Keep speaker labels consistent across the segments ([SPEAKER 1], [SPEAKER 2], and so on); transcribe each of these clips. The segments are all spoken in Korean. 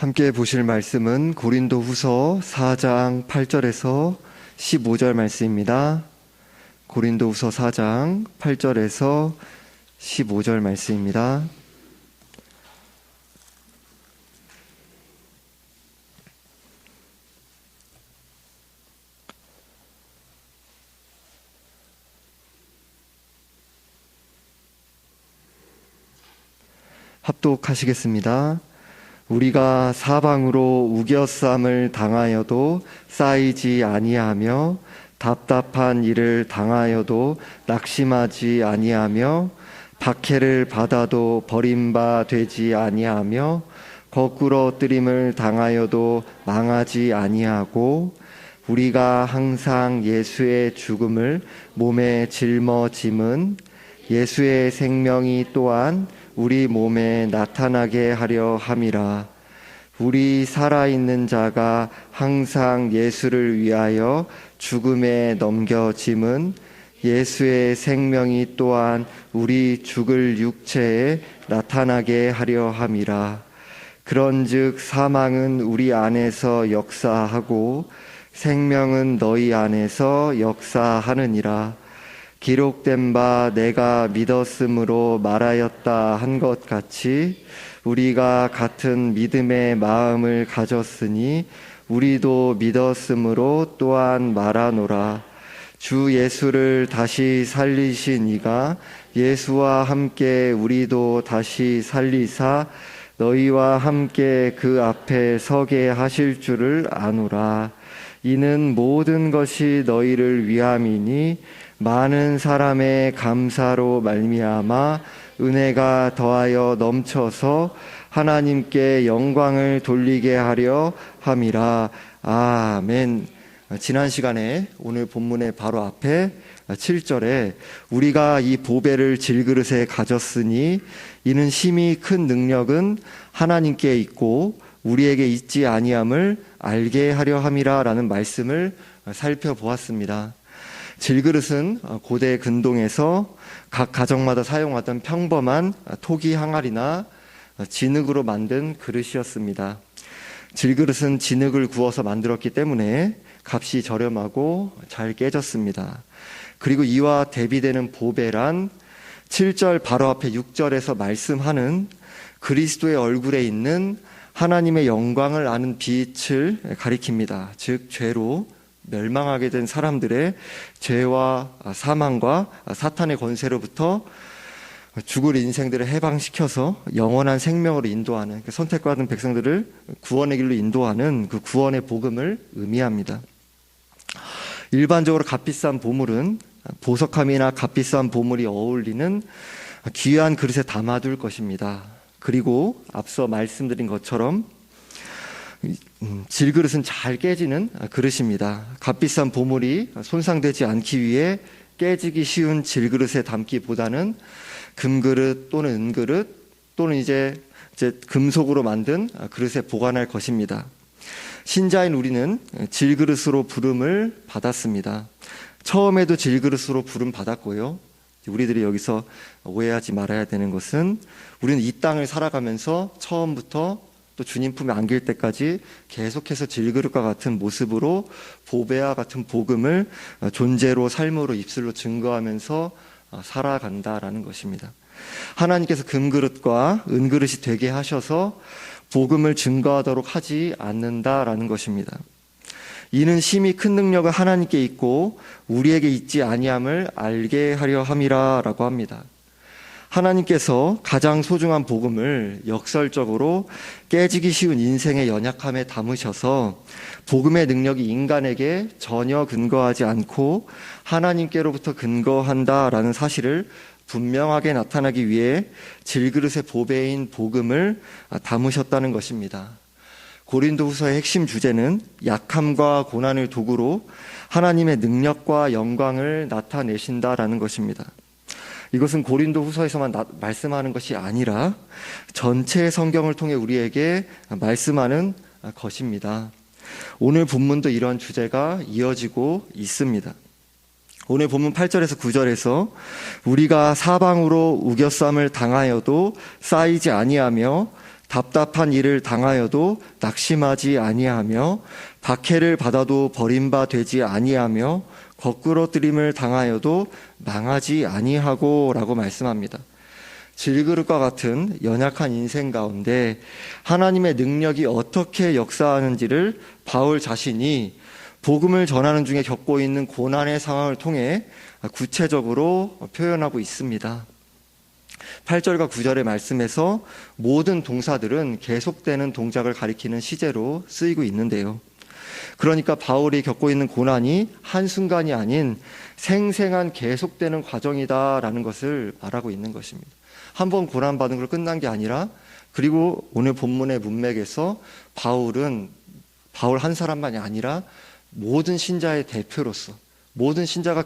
[SPEAKER 1] 함께 보실 말씀은 고린도후서 4장 8절에서 15절 말씀입니다. 고린도후서 4장 8절에서 15절 말씀입니다. 합독하시겠습니다. 우리가 사방으로 우겨쌈을 당하여도 쌓이지 아니하며 답답한 일을 당하여도 낙심하지 아니하며 박해를 받아도 버림바 되지 아니하며 거꾸로 뜨림을 당하여도 망하지 아니하고 우리가 항상 예수의 죽음을 몸에 짊어짐은 예수의 생명이 또한 우리 몸에 나타나게 하려 함이라. 우리 살아있는 자가 항상 예수를 위하여 죽음에 넘겨짐은 예수의 생명이 또한 우리 죽을 육체에 나타나게 하려 함이라. 그런즉 사망은 우리 안에서 역사하고 생명은 너희 안에서 역사하느니라. 기록된 바 내가 믿었으므로 말하였다 한 것 같이 우리가 같은 믿음의 마음을 가졌으니 우리도 믿었으므로 또한 말하노라. 주 예수를 다시 살리신 이가 예수와 함께 우리도 다시 살리사 너희와 함께 그 앞에 서게 하실 줄을 아노라. 이는 모든 것이 너희를 위함이니 많은 사람의 감사로 말미암아 은혜가 더하여 넘쳐서 하나님께 영광을 돌리게 하려 함이라. 아멘. 지난 시간에 오늘 본문의 바로 앞에 7절에 우리가 이 보배를 질그릇에 가졌으니 이는 심히 큰 능력은 하나님께 있고 우리에게 있지 아니함을 알게 하려 함이라 라는 말씀을 살펴보았습니다. 질그릇은 고대 근동에서 각 가정마다 사용하던 평범한 토기 항아리나 진흙으로 만든 그릇이었습니다. 질그릇은 진흙을 구워서 만들었기 때문에 값이 저렴하고 잘 깨졌습니다. 그리고 이와 대비되는 보배란 7절 바로 앞에 6절에서 말씀하는 그리스도의 얼굴에 있는 하나님의 영광을 아는 빛을 가리킵니다. 즉 죄로 멸망하게 된 사람들의 죄와 사망과 사탄의 권세로부터 죽을 인생들을 해방시켜서 영원한 생명으로 인도하는, 선택받은 백성들을 구원의 길로 인도하는 그 구원의 복음을 의미합니다. 일반적으로 값비싼 보물은 보석함이나 값비싼 보물이 어울리는 귀한 그릇에 담아둘 것입니다. 그리고 앞서 말씀드린 것처럼 질그릇은 잘 깨지는 그릇입니다. 값비싼 보물이 손상되지 않기 위해 깨지기 쉬운 질그릇에 담기보다는 금그릇 또는 은그릇 또는 이제 금속으로 만든 그릇에 보관할 것입니다. 신자인 우리는 질그릇으로 부름을 받았습니다. 처음에도 질그릇으로 부름 받았고요. 우리들이 여기서 오해하지 말아야 되는 것은 우리는 이 땅을 살아가면서 처음부터 또 주님 품에 안길 때까지 계속해서 질그릇과 같은 모습으로 보배와 같은 복음을 존재로 삶으로 입술로 증거하면서 살아간다라는 것입니다. 하나님께서 금그릇과 은그릇이 되게 하셔서 복음을 증거하도록 하지 않는다라는 것입니다. 이는 심히 큰 능력은 하나님께 있고 우리에게 있지 아니함을 알게 하려 함이라 라고 합니다. 하나님께서 가장 소중한 복음을 역설적으로 깨지기 쉬운 인생의 연약함에 담으셔서 복음의 능력이 인간에게 전혀 근거하지 않고 하나님께로부터 근거한다라는 사실을 분명하게 나타나기 위해 질그릇의 보배인 복음을 담으셨다는 것입니다. 고린도후서의 핵심 주제는 약함과 고난을 도구로 하나님의 능력과 영광을 나타내신다라는 것입니다. 이것은 고린도후서에서만 말씀하는 것이 아니라 전체 성경을 통해 우리에게 말씀하는 것입니다. 오늘 본문도 이런 주제가 이어지고 있습니다. 오늘 본문 8절에서 9절에서 우리가 사방으로 우겨쌈을 당하여도 쌓이지 아니하며 답답한 일을 당하여도 낙심하지 아니하며 박해를 받아도 버림바 되지 아니하며 거꾸러뜨림을 당하여도 망하지 아니하고 라고 말씀합니다. 질그릇과 같은 연약한 인생 가운데 하나님의 능력이 어떻게 역사하는지를 바울 자신이 복음을 전하는 중에 겪고 있는 고난의 상황을 통해 구체적으로 표현하고 있습니다. 8절과 9절의 말씀에서 모든 동사들은 계속되는 동작을 가리키는 시제로 쓰이고 있는데요. 그러니까 바울이 겪고 있는 고난이 한순간이 아닌 생생한 계속되는 과정이다라는 것을 말하고 있는 것입니다. 한번 고난받은 걸 끝난 게 아니라, 그리고 오늘 본문의 문맥에서 바울 한 사람만이 아니라 모든 신자의 대표로서 모든 신자가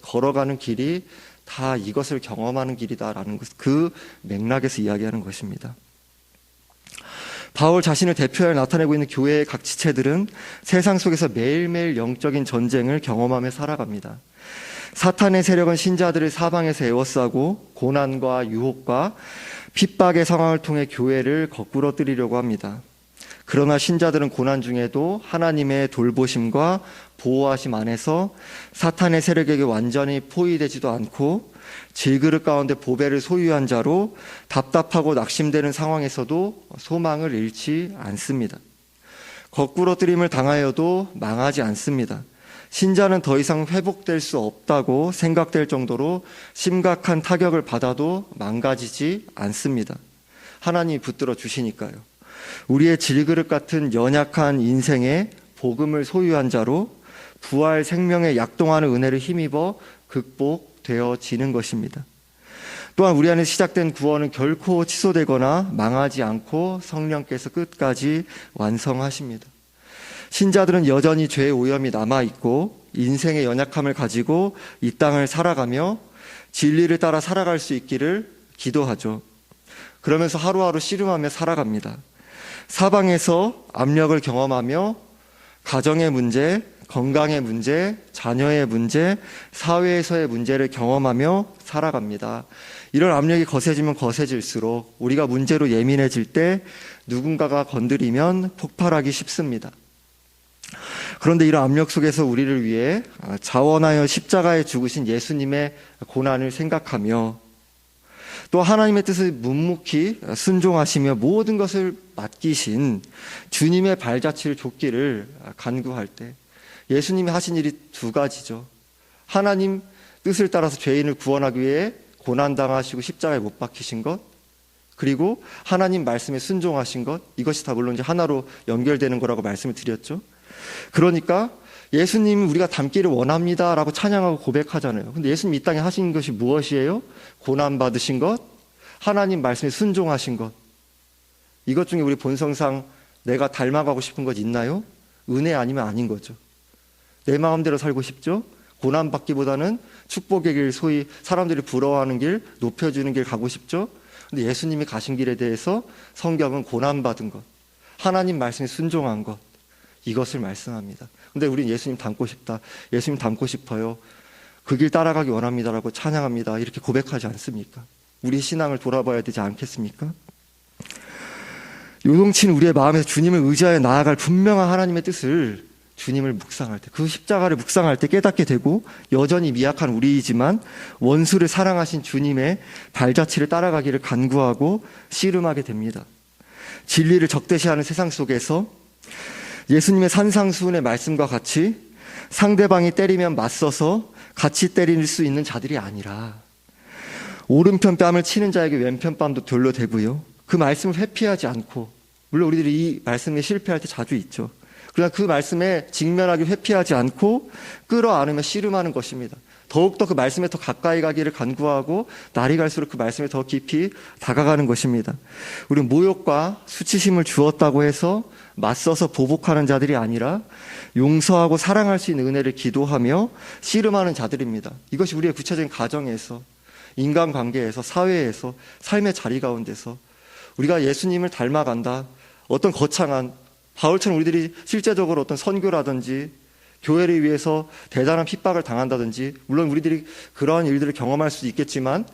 [SPEAKER 1] 걸어가는 길이 다 이것을 경험하는 길이다라는 것, 그 맥락에서 이야기하는 것입니다. 바울 자신을 대표하여 나타내고 있는 교회의 각 지체들은 세상 속에서 매일매일 영적인 전쟁을 경험하며 살아갑니다. 사탄의 세력은 신자들을 사방에서 에워싸고 고난과 유혹과 핍박의 상황을 통해 교회를 거꾸러뜨리려고 합니다. 그러나 신자들은 고난 중에도 하나님의 돌보심과 보호하심 안에서 사탄의 세력에게 완전히 포위되지도 않고 질그릇 가운데 보배를 소유한 자로 답답하고 낙심되는 상황에서도 소망을 잃지 않습니다. 거꾸러뜨림을 당하여도 망하지 않습니다. 신자는 더 이상 회복될 수 없다고 생각될 정도로 심각한 타격을 받아도 망가지지 않습니다. 하나님이 붙들어 주시니까요. 우리의 질그릇 같은 연약한 인생에 복음을 소유한 자로 부활 생명에 약동하는 은혜를 힘입어 극복되어지는 것입니다. 또한 우리 안에 시작된 구원은 결코 취소되거나 망하지 않고 성령께서 끝까지 완성하십니다. 신자들은 여전히 죄의 오염이 남아있고 인생의 연약함을 가지고 이 땅을 살아가며 진리를 따라 살아갈 수 있기를 기도하죠. 그러면서 하루하루 씨름하며 살아갑니다. 사방에서 압력을 경험하며 가정의 문제, 건강의 문제, 자녀의 문제, 사회에서의 문제를 경험하며 살아갑니다. 이런 압력이 거세지면 거세질수록 우리가 문제로 예민해질 때 누군가가 건드리면 폭발하기 쉽습니다. 그런데 이런 압력 속에서 우리를 위해 자원하여 십자가에 죽으신 예수님의 고난을 생각하며 또 하나님의 뜻을 묵묵히 순종하시며 모든 것을 맡기신 주님의 발자취를 좇기를 간구할 때 예수님이 하신 일이 두 가지죠. 하나님 뜻을 따라서 죄인을 구원하기 위해 고난당하시고 십자가에 못 박히신 것, 그리고 하나님 말씀에 순종하신 것, 이것이 다 물론 이제 하나로 연결되는 거라고 말씀을 드렸죠. 그러니까 예수님이 우리가 닮기를 원합니다 라고 찬양하고 고백하잖아요. 근데 예수님 이 땅에 하신 것이 무엇이에요? 고난받으신 것, 하나님 말씀에 순종하신 것. 이것 중에 우리 본성상 내가 닮아가고 싶은 것 있나요? 은혜 아니면 아닌 거죠. 내 마음대로 살고 싶죠? 고난받기보다는 축복의 길, 소위 사람들이 부러워하는 길, 높여주는 길 가고 싶죠? 근데 예수님이 가신 길에 대해서 성경은 고난받은 것, 하나님 말씀에 순종한 것, 이것을 말씀합니다. 근데 우리는 예수님 닮고 싶다, 예수님 닮고 싶어요, 그 길 따라가기 원합니다라고 찬양합니다, 이렇게 고백하지 않습니까? 우리 신앙을 돌아봐야 되지 않겠습니까? 요동치는 우리의 마음에서 주님을 의지하여 나아갈 분명한 하나님의 뜻을 주님을 묵상할 때, 그 십자가를 묵상할 때 깨닫게 되고, 여전히 미약한 우리이지만 원수를 사랑하신 주님의 발자취를 따라가기를 간구하고 씨름하게 됩니다. 진리를 적대시하는 세상 속에서 예수님의 산상수훈의 말씀과 같이 상대방이 때리면 맞서서 같이 때릴 수 있는 자들이 아니라 오른편 뺨을 치는 자에게 왼편 뺨도 돌려 대고요, 그 말씀을 회피하지 않고, 물론 우리들이 이 말씀에 실패할 때 자주 있죠. 그러나 그 말씀에 직면하기 회피하지 않고 끌어안으며 씨름하는 것입니다. 더욱더 그 말씀에 더 가까이 가기를 간구하고 날이 갈수록 그 말씀에 더 깊이 다가가는 것입니다. 우리는 모욕과 수치심을 주었다고 해서 맞서서 보복하는 자들이 아니라 용서하고 사랑할 수 있는 은혜를 기도하며 씨름하는 자들입니다. 이것이 우리의 구체적인 가정에서, 인간관계에서, 사회에서, 삶의 자리 가운데서 우리가 예수님을 닮아간다. 어떤 거창한, 바울처럼 우리들이 실제적으로 어떤 선교라든지 교회를 위해서 대단한 핍박을 당한다든지, 물론 우리들이 그러한 일들을 경험할 수도 있겠지만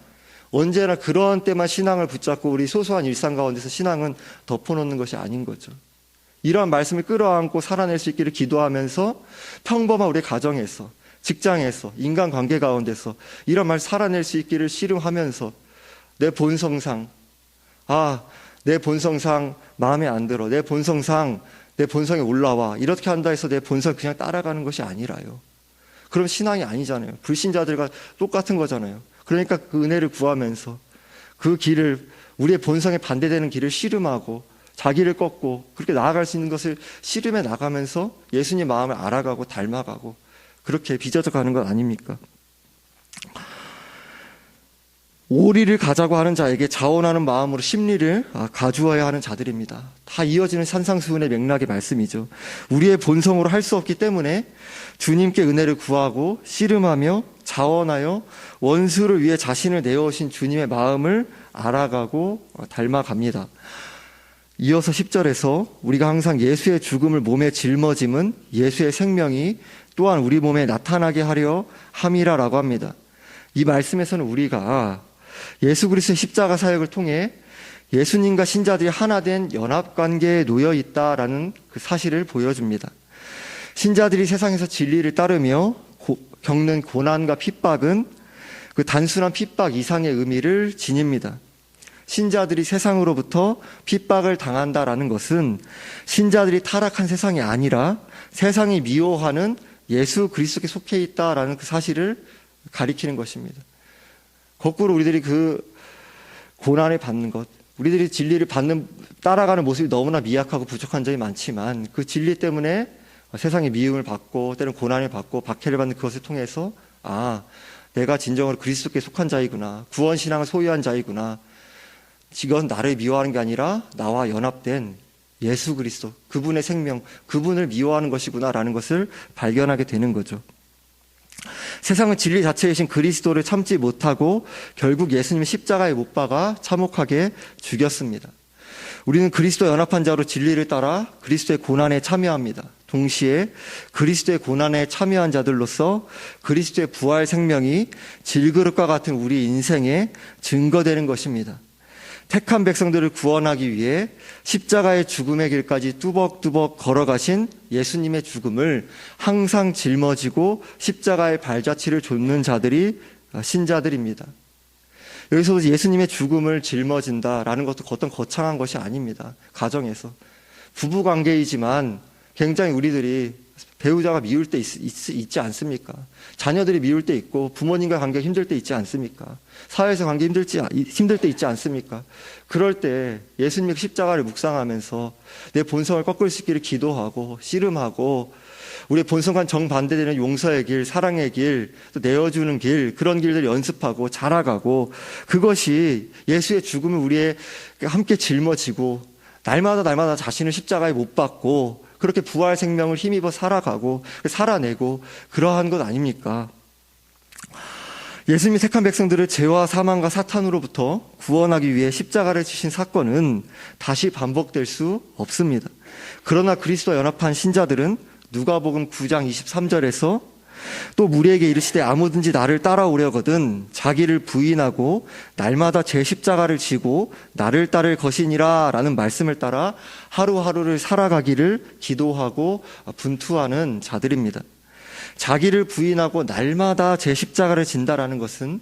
[SPEAKER 1] 언제나 그런 때만 신앙을 붙잡고 우리 소소한 일상 가운데서 신앙은 덮어놓는 것이 아닌 거죠. 이러한 말씀을 끌어안고 살아낼 수 있기를 기도하면서 평범한 우리 가정에서, 직장에서, 인간관계 가운데서 이런 말 살아낼 수 있기를 씨름하면서 내 본성상 마음에 안 들어, 내 본성에 올라와, 이렇게 한다 해서 내 본성 그냥 따라가는 것이 아니라요. 그럼 신앙이 아니잖아요. 불신자들과 똑같은 거잖아요. 그러니까 그 은혜를 구하면서 그 길을, 우리의 본성에 반대되는 길을 씨름하고 자기를 꺾고 그렇게 나아갈 수 있는 것을 씨름해 나가면서 예수님 마음을 알아가고 닮아가고 그렇게 빚어져 가는 것 아닙니까? 오리를 가자고 하는 자에게 자원하는 마음으로 심리를 가주어야 하는 자들입니다. 다 이어지는 산상수훈의 맥락의 말씀이죠. 우리의 본성으로 할 수 없기 때문에 주님께 은혜를 구하고 씨름하며 자원하여 원수를 위해 자신을 내어오신 주님의 마음을 알아가고 닮아갑니다. 이어서 10절에서 우리가 항상 예수의 죽음을 몸에 짊어짐은 예수의 생명이 또한 우리 몸에 나타나게 하려 함이라라고 합니다. 이 말씀에서는 우리가 예수 그리스도의 십자가 사역을 통해 예수님과 신자들이 하나 된 연합관계에 놓여 있다라는 그 사실을 보여줍니다. 신자들이 세상에서 진리를 따르며 겪는 고난과 핍박은 그 단순한 핍박 이상의 의미를 지닙니다. 신자들이 세상으로부터 핍박을 당한다라는 것은 신자들이 타락한 세상이 아니라 세상이 미워하는 예수 그리스도께 속해 있다라는 그 사실을 가리키는 것입니다. 거꾸로 우리들이 그 고난을 받는 것, 우리들이 진리를 따라가는 모습이 너무나 미약하고 부족한 점이 많지만 그 진리 때문에 세상의 미움을 받고 때로는 고난을 받고 박해를 받는 그것을 통해서 내가 진정으로 그리스도께 속한 자이구나, 구원신앙을 소유한 자이구나, 이건 나를 미워하는 게 아니라 나와 연합된 예수 그리스도, 그분의 생명, 그분을 미워하는 것이구나라는 것을 발견하게 되는 거죠. 세상은 진리 자체이신 그리스도를 참지 못하고 결국 예수님의 십자가에 못 박아 참혹하게 죽였습니다. 우리는 그리스도 연합한 자로 진리를 따라 그리스도의 고난에 참여합니다. 동시에 그리스도의 고난에 참여한 자들로서 그리스도의 부활 생명이 질그릇과 같은 우리 인생에 증거되는 것입니다. 택한 백성들을 구원하기 위해 십자가의 죽음의 길까지 뚜벅뚜벅 걸어가신 예수님의 죽음을 항상 짊어지고 십자가의 발자취를 좇는 자들이 신자들입니다. 여기서 예수님의 죽음을 짊어진다라는 것도 어떤 거창한 것이 아닙니다. 가정에서 부부관계이지만 굉장히 우리들이 배우자가 미울 때 있지 않습니까? 자녀들이 미울 때 있고 부모님과 관계가 힘들 때 있지 않습니까? 사회에서 관계 힘들 때 있지 않습니까? 그럴 때 예수님의 십자가를 묵상하면서 내 본성을 꺾을 수 있기를 기도하고 씨름하고 우리의 본성과 정반대되는 용서의 길, 사랑의 길, 또 내어주는 길, 그런 길들 연습하고 자라가고 그것이 예수의 죽음을 우리의 함께 짊어지고 날마다 자신을 십자가에 못 박고 그렇게 부활 생명을 힘입어 살아가고 살아내고 그러한 것 아닙니까? 예수님이 택한 백성들을 죄와 사망과 사탄으로부터 구원하기 위해 십자가를 지신 사건은 다시 반복될 수 없습니다. 그러나 그리스도와 연합한 신자들은 누가복음 9장 23절에서 또 무리에게 이르시되 아무든지 나를 따라오려거든 자기를 부인하고 날마다 제 십자가를 지고 나를 따를 것이니라 라는 말씀을 따라 하루하루를 살아가기를 기도하고 분투하는 자들입니다. 자기를 부인하고 날마다 제 십자가를 진다라는 것은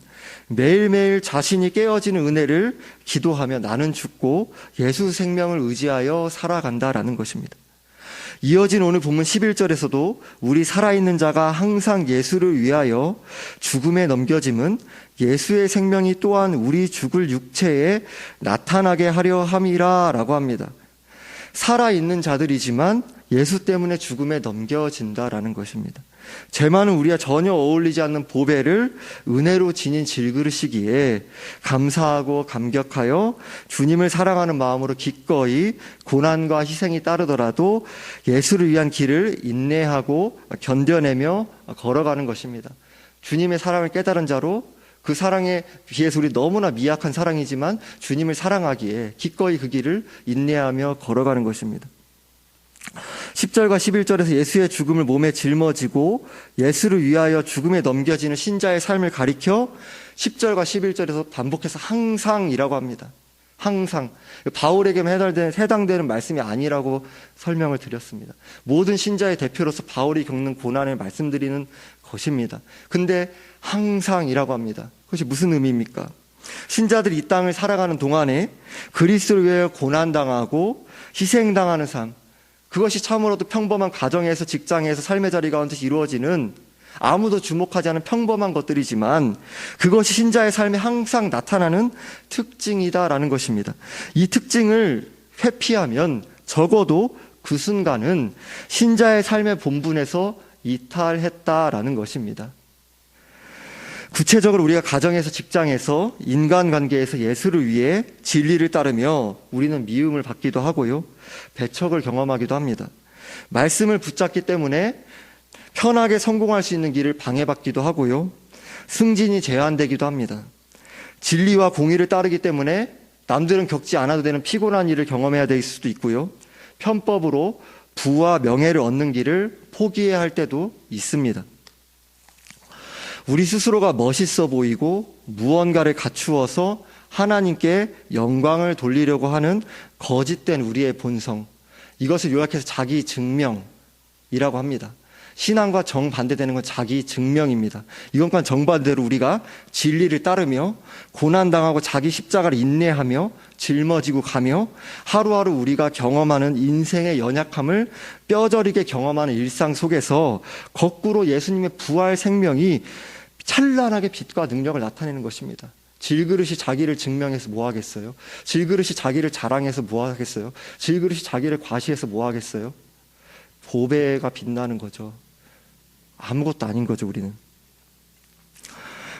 [SPEAKER 1] 매일매일 자신이 깨어지는 은혜를 기도하며 나는 죽고 예수 생명을 의지하여 살아간다라는 것입니다. 이어진 오늘 본문 11절에서도 우리 살아있는 자가 항상 예수를 위하여 죽음에 넘겨짐은 예수의 생명이 또한 우리 죽을 육체에 나타나게 하려 함이라 라고 합니다. 살아있는 자들이지만 예수 때문에 죽음에 넘겨진다라는 것입니다. 죄만은 우리와 전혀 어울리지 않는 보배를 은혜로 지닌 질그릇이기에 감사하고 감격하여 주님을 사랑하는 마음으로 기꺼이 고난과 희생이 따르더라도 예수를 위한 길을 인내하고 견뎌내며 걸어가는 것입니다. 주님의 사랑을 깨달은 자로 그 사랑에 비해서 우리 너무나 미약한 사랑이지만 주님을 사랑하기에 기꺼이 그 길을 인내하며 걸어가는 것입니다. 10절과 11절에서 예수의 죽음을 몸에 짊어지고 예수를 위하여 죽음에 넘겨지는 신자의 삶을 가리켜 10절과 11절에서 반복해서 항상이라고 합니다. 항상. 바울에게만 해당되는 말씀이 아니라고 설명을 드렸습니다. 모든 신자의 대표로서 바울이 겪는 고난을 말씀드리는 것입니다. 근데 항상이라고 합니다. 그것이 무슨 의미입니까? 신자들이 이 땅을 살아가는 동안에 그리스도를 위하여 고난당하고 희생당하는 삶, 그것이 참으로도 평범한 가정에서, 직장에서, 삶의 자리 가운데서 이루어지는 아무도 주목하지 않은 평범한 것들이지만 그것이 신자의 삶에 항상 나타나는 특징이다라는 것입니다. 이 특징을 회피하면 적어도 그 순간은 신자의 삶의 본분에서 이탈했다라는 것입니다. 구체적으로 우리가 가정에서, 직장에서, 인간관계에서 예수를 위해 진리를 따르며 우리는 미움을 받기도 하고요, 배척을 경험하기도 합니다. 말씀을 붙잡기 때문에 편하게 성공할 수 있는 길을 방해받기도 하고요, 승진이 제한되기도 합니다. 진리와 공의를 따르기 때문에 남들은 겪지 않아도 되는 피곤한 일을 경험해야 될 수도 있고요, 편법으로 부와 명예를 얻는 길을 포기해야 할 때도 있습니다. 우리 스스로가 멋있어 보이고 무언가를 갖추어서 하나님께 영광을 돌리려고 하는 거짓된 우리의 본성, 이것을 요약해서 자기 증명이라고 합니다. 신앙과 정반대되는 건 자기 증명입니다. 이것과 정반대로 우리가 진리를 따르며 고난당하고 자기 십자가를 인내하며 짊어지고 가며 하루하루 우리가 경험하는 인생의 연약함을 뼈저리게 경험하는 일상 속에서 거꾸로 예수님의 부활 생명이 찬란하게 빛과 능력을 나타내는 것입니다. 질그릇이 자기를 증명해서 뭐 하겠어요? 질그릇이 자기를 자랑해서 뭐 하겠어요? 질그릇이 자기를 과시해서 뭐 하겠어요? 보배가 빛나는 거죠. 아무것도 아닌 거죠, 우리는.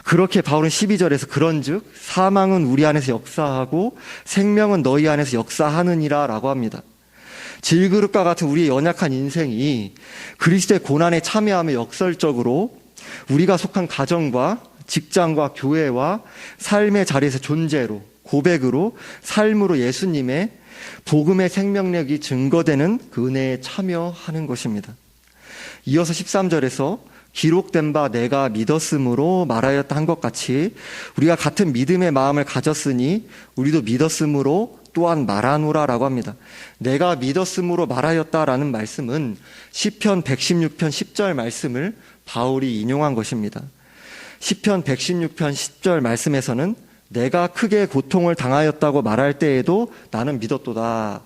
[SPEAKER 1] 그렇게 바울은 12절에서 그런즉 사망은 우리 안에서 역사하고 생명은 너희 안에서 역사하느니라 라고 합니다. 질그릇과 같은 우리의 연약한 인생이 그리스도의 고난에 참여하며 역설적으로 우리가 속한 가정과 직장과 교회와 삶의 자리에서 존재로, 고백으로, 삶으로 예수님의 복음의 생명력이 증거되는 그 은혜에 참여하는 것입니다. 이어서 13절에서 기록된 바 내가 믿었으므로 말하였다 한 것 같이 우리가 같은 믿음의 마음을 가졌으니 우리도 믿었으므로 또한 말하노라라고 합니다. 내가 믿었으므로 말하였다라는 말씀은 시편 116편 10절 말씀을 바울이 인용한 것입니다. 시편 116편 10절 말씀에서는 내가 크게 고통을 당하였다고 말할 때에도 나는 믿었도다.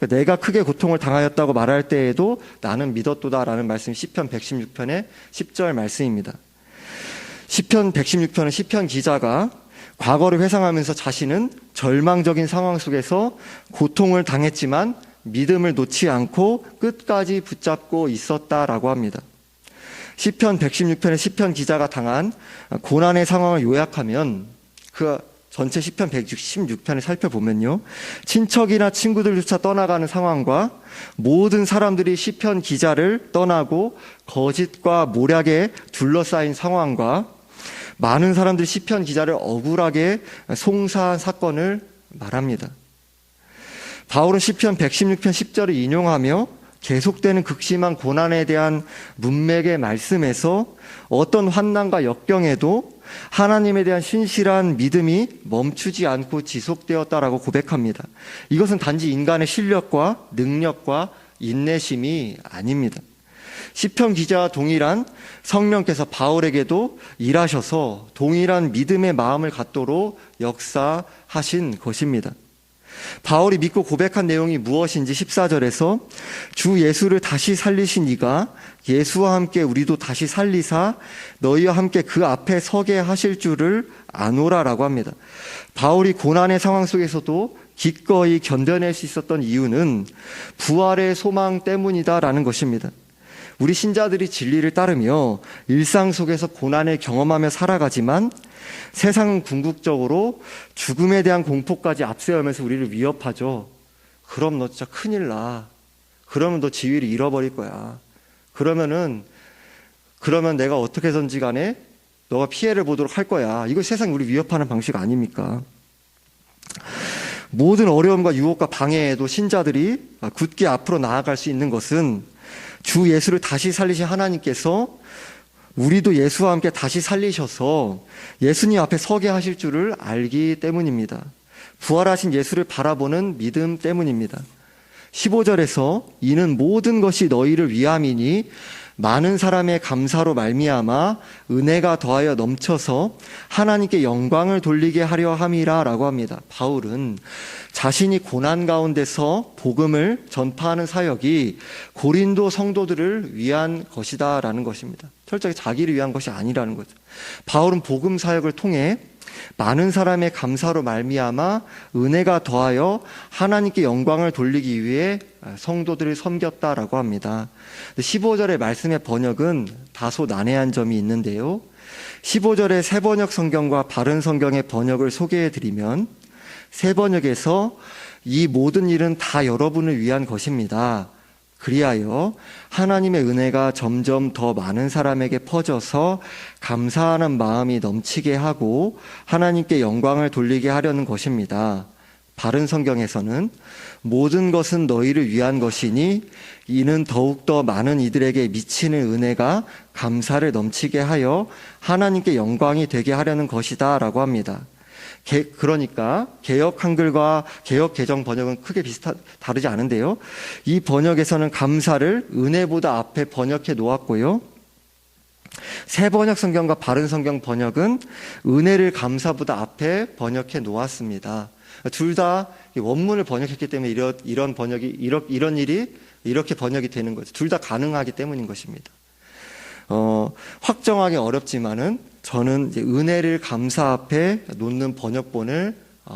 [SPEAKER 1] 내가 크게 고통을 당하였다고 말할 때에도 나는 믿었도다라는 말씀이 시편 116편의 10절 말씀입니다. 시편 116편은 시편 기자가 과거를 회상하면서 자신은 절망적인 상황 속에서 고통을 당했지만 믿음을 놓지 않고 끝까지 붙잡고 있었다라고 합니다. 시편 116편의 시편 기자가 당한 고난의 상황을 요약하면 그 전체 시편 116편을 살펴보면요, 친척이나 친구들조차 떠나가는 상황과 모든 사람들이 시편 기자를 떠나고 거짓과 모략에 둘러싸인 상황과 많은 사람들이 시편 기자를 억울하게 송사한 사건을 말합니다. 바울은 시편 116편 10절을 인용하며 계속되는 극심한 고난에 대한 문맥의 말씀에서 어떤 환난과 역경에도 하나님에 대한 신실한 믿음이 멈추지 않고 지속되었다라고 고백합니다. 이것은 단지 인간의 실력과 능력과 인내심이 아닙니다. 시편 기자와 동일한 성령께서 바울에게도 일하셔서 동일한 믿음의 마음을 갖도록 역사하신 것입니다. 바울이 믿고 고백한 내용이 무엇인지 14절에서 주 예수를 다시 살리신 이가 예수와 함께 우리도 다시 살리사 너희와 함께 그 앞에 서게 하실 줄을 아노라라고 합니다. 바울이 고난의 상황 속에서도 기꺼이 견뎌낼 수 있었던 이유는 부활의 소망 때문이다라는 것입니다. 우리 신자들이 진리를 따르며 일상 속에서 고난을 경험하며 살아가지만 세상은 궁극적으로 죽음에 대한 공포까지 앞세우면서 우리를 위협하죠. 그럼 너 진짜 큰일 나. 그러면 너 지위를 잃어버릴 거야. 그러면 내가 어떻게든지 간에 너가 피해를 보도록 할 거야. 이거 세상이 우리 위협하는 방식 아닙니까? 모든 어려움과 유혹과 방해에도 신자들이 굳게 앞으로 나아갈 수 있는 것은 주 예수를 다시 살리신 하나님께서 우리도 예수와 함께 다시 살리셔서 예수님 앞에 서게 하실 줄을 알기 때문입니다. 부활하신 예수를 바라보는 믿음 때문입니다. 15절에서 이는 모든 것이 너희를 위함이니 많은 사람의 감사로 말미암아 은혜가 더하여 넘쳐서 하나님께 영광을 돌리게 하려 함이라 라고 합니다. 바울은 자신이 고난 가운데서 복음을 전파하는 사역이 고린도 성도들을 위한 것이다 라는 것입니다. 철저히 자기를 위한 것이 아니라는 거죠. 바울은 복음 사역을 통해 많은 사람의 감사로 말미암아 은혜가 더하여 하나님께 영광을 돌리기 위해 성도들을 섬겼다라고 합니다. 15절의 말씀의 번역은 다소 난해한 점이 있는데요. 15절의 새 번역 성경과 바른 성경의 번역을 소개해 드리면 새 번역에서 이 모든 일은 다 여러분을 위한 것입니다. 그리하여 하나님의 은혜가 점점 더 많은 사람에게 퍼져서 감사하는 마음이 넘치게 하고 하나님께 영광을 돌리게 하려는 것입니다. 바른 성경에서는 모든 것은 너희를 위한 것이니 이는 더욱더 많은 이들에게 미치는 은혜가 감사를 넘치게 하여 하나님께 영광이 되게 하려는 것이다 라고 합니다. 그러니까 개역 한글과 개역 개정 번역은 크게 다르지 않은데요. 이 번역에서는 감사를 은혜보다 앞에 번역해 놓았고요. 새 번역 성경과 바른 성경 번역은 은혜를 감사보다 앞에 번역해 놓았습니다. 둘 다 원문을 번역했기 때문에 이런 일이 이렇게 번역이 되는 거죠. 둘 다 가능하기 때문인 것입니다. 확정하기 어렵지만은 저는 이제 은혜를 감사 앞에 놓는 번역본을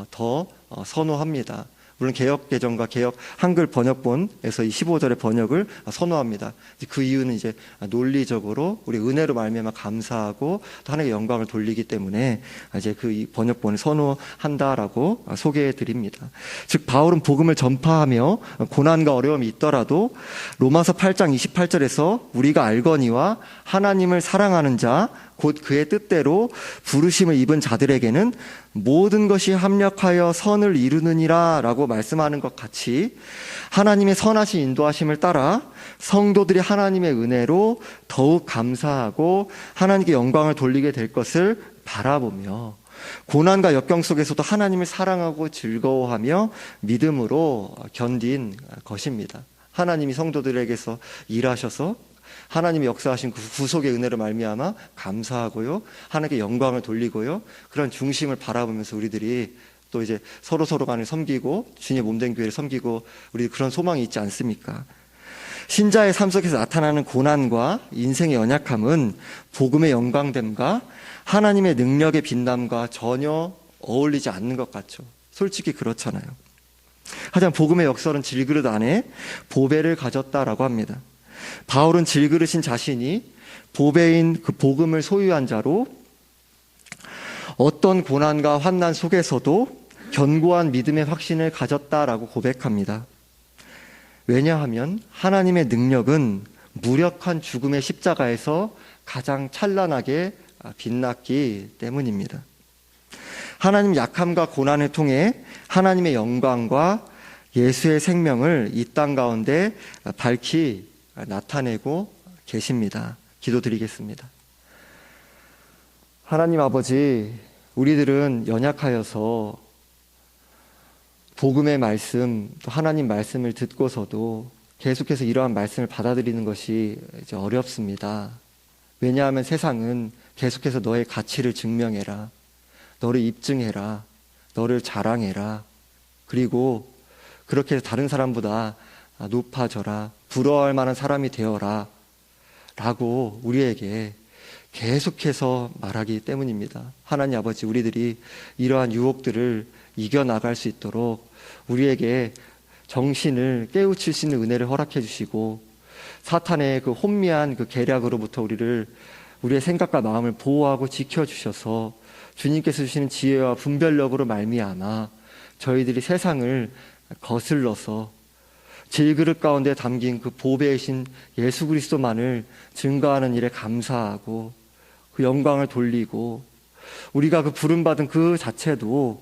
[SPEAKER 1] 더 선호합니다. 물론 개역 개정과 개역 한글 번역본에서 이 15절의 번역을 선호합니다. 그 이유는 이제 논리적으로 우리 은혜로 말미암아 감사하고 또 하나님의 영광을 돌리기 때문에 이제 그 번역본을 선호한다라고 소개해 드립니다. 즉 바울은 복음을 전파하며 고난과 어려움이 있더라도 로마서 8장 28절에서 우리가 알거니와 하나님을 사랑하는 자 곧 그의 뜻대로 부르심을 입은 자들에게는 모든 것이 합력하여 선을 이루느니라 라고 말씀하는 것 같이 하나님의 선하신 인도하심을 따라 성도들이 하나님의 은혜로 더욱 감사하고 하나님께 영광을 돌리게 될 것을 바라보며 고난과 역경 속에서도 하나님을 사랑하고 즐거워하며 믿음으로 견딘 것입니다. 하나님이 성도들에게서 일하셔서 하나님이 역사하신 그 구속의 은혜로 말미암아 감사하고요, 하나님께 영광을 돌리고요, 그런 중심을 바라보면서 우리들이 또 이제 서로 간을 섬기고 주님의 몸된 교회를 섬기고 우리 그런 소망이 있지 않습니까? 신자의 삶 속에서 나타나는 고난과 인생의 연약함은 복음의 영광됨과 하나님의 능력의 빛남과 전혀 어울리지 않는 것 같죠. 솔직히 그렇잖아요. 하지만 복음의 역설은 질그릇 안에 보배를 가졌다라고 합니다. 바울은 질그릇인 자신이 보배인 그 복음을 소유한 자로 어떤 고난과 환난 속에서도 견고한 믿음의 확신을 가졌다라고 고백합니다. 왜냐하면 하나님의 능력은 무력한 죽음의 십자가에서 가장 찬란하게 빛났기 때문입니다. 하나님 약함과 고난을 통해 하나님의 영광과 예수의 생명을 이 땅 가운데 밝히 나타내고 계십니다. 기도드리겠습니다. 하나님 아버지, 우리들은 연약하여서 복음의 말씀, 또 하나님 말씀을 듣고서도 계속해서 이러한 말씀을 받아들이는 것이 이제 어렵습니다. 왜냐하면 세상은 계속해서 너의 가치를 증명해라, 너를 입증해라, 너를 자랑해라, 그리고 그렇게 해서 다른 사람보다 높아져라, 부러워할 만한 사람이 되어라 라고 우리에게 계속해서 말하기 때문입니다. 하나님 아버지, 우리들이 이러한 유혹들을 이겨나갈 수 있도록 우리에게 정신을 깨우칠 수 있는 은혜를 허락해 주시고 사탄의 그 혼미한 그 계략으로부터 우리의 생각과 마음을 보호하고 지켜주셔서 주님께서 주시는 지혜와 분별력으로 말미암아 저희들이 세상을 거슬러서 질그릇 가운데 담긴 그 보배이신 예수 그리스도만을 증거하는 일에 감사하고 그 영광을 돌리고 우리가 그 부름받은 그 자체도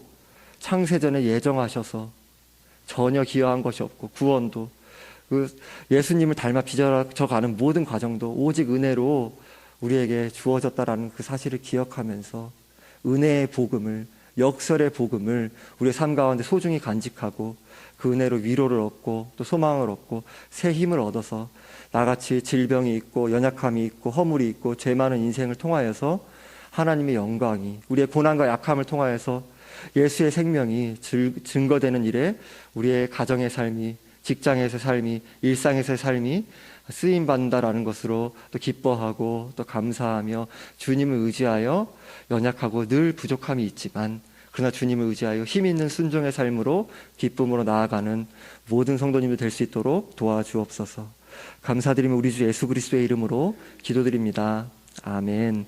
[SPEAKER 1] 창세전에 예정하셔서 전혀 기여한 것이 없고 구원도 그 예수님을 닮아 빚어져가는 모든 과정도 오직 은혜로 우리에게 주어졌다라는 그 사실을 기억하면서 은혜의 복음을, 역설의 복음을 우리의 삶 가운데 소중히 간직하고 그 은혜로 위로를 얻고 또 소망을 얻고 새 힘을 얻어서 나같이 질병이 있고 연약함이 있고 허물이 있고 죄 많은 인생을 통하여서 하나님의 영광이, 우리의 고난과 약함을 통하여서 예수의 생명이 증거되는 일에 우리의 가정의 삶이, 직장에서의 삶이, 일상에서의 삶이 쓰임받는다라는 것으로 또 기뻐하고 또 감사하며 주님을 의지하여 연약하고 늘 부족함이 있지만 그러나 주님을 의지하여 힘 있는 순종의 삶으로 기쁨으로 나아가는 모든 성도님들 될 수 있도록 도와주옵소서. 감사드리며 우리 주 예수 그리스도의 이름으로 기도드립니다. 아멘.